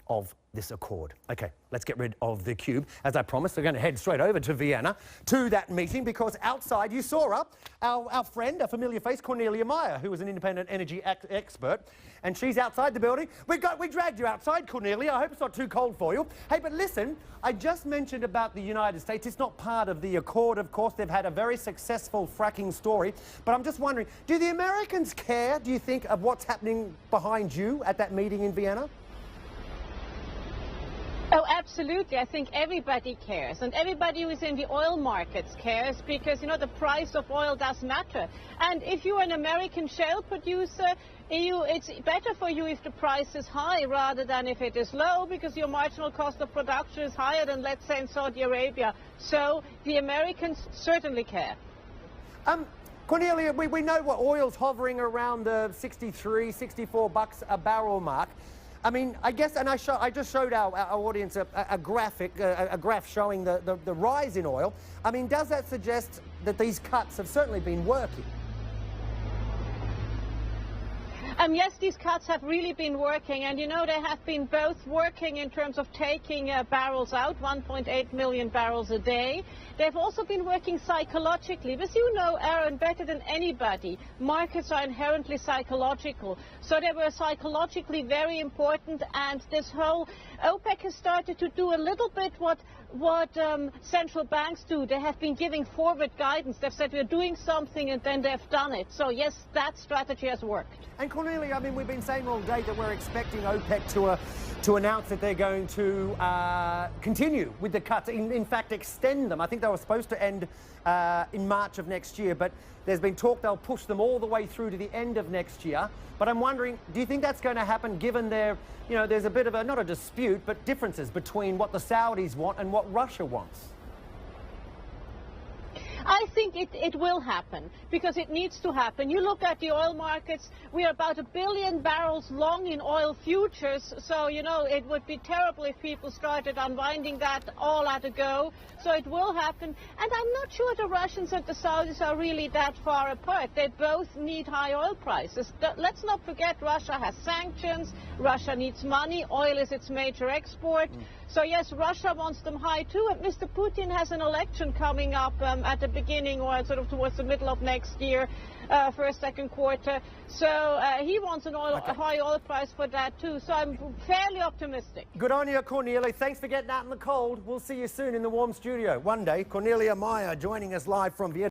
of this accord. Okay, let's get rid of the cube. As I promised, we're going to head straight over to Vienna to that meeting, because outside you saw her, our friend, a familiar face, Cornelia Meyer, who was an independent energy expert, and she's outside the building. We dragged you outside, Cornelia. I hope it's not too cold for you. Hey, but listen, I just mentioned about the United States. It's not part of the accord, of course. They've had a very successful fracking story. But I'm just wondering, do the Americans care, do you think, of what's happening behind you at that meeting in Vienna? Oh, absolutely. I think everybody cares, and everybody who is in the oil markets cares, because, you know, the price of oil does matter. And if you're an American shale producer, it's better for you if the price is high rather than if it is low, because your marginal cost of production is higher than, let's say, in Saudi Arabia. So the Americans certainly care. Cornelia, we know what oil's hovering around the 63, 64 bucks a barrel mark. I mean, I guess, and I just showed our audience a graph showing the rise in oil. I mean, does that suggest that these cuts have certainly been working? Yes, these cuts have really been working, and you know, they have been both working in terms of taking barrels out, 1.8 million barrels a day. They've also been working psychologically. Because you know, Aaron, better than anybody, markets are inherently psychological. So they were psychologically very important, and this whole OPEC has started to do a little bit what central banks do. They have been giving forward guidance. They've said we're doing something, and then they've done it. So yes, that strategy has worked. And Cornelia, I mean, we've been saying all day that we're expecting OPEC to announce that they're going to continue with the cuts, in fact extend them. I think they were supposed to end in March of next year, but there's been talk they'll push them all the way through to the end of next year. But I'm wondering, do you think that's going to happen, given there's a bit of not a dispute, but differences between what the Saudis want and what Russia wants? I think it will happen, because it needs to happen. You look at the oil markets, we are about 1 billion barrels long in oil futures, so, you know, it would be terrible if people started unwinding that all at a go. So it will happen, and I'm not sure the Russians and the Saudis are really that far apart. They both need high oil prices. Let's not forget, Russia has sanctions, Russia needs money, oil is its major export. So yes, Russia wants them high too, and Mr. Putin has an election coming up at the beginning, or sort of towards the middle of next year, first, second quarter. So he wants a high oil price for that too. So I'm fairly optimistic. Good on you, Cornelia. Thanks for getting out in the cold. We'll see you soon in the warm studio. One day, Cornelia Meyer joining us live from Vienna.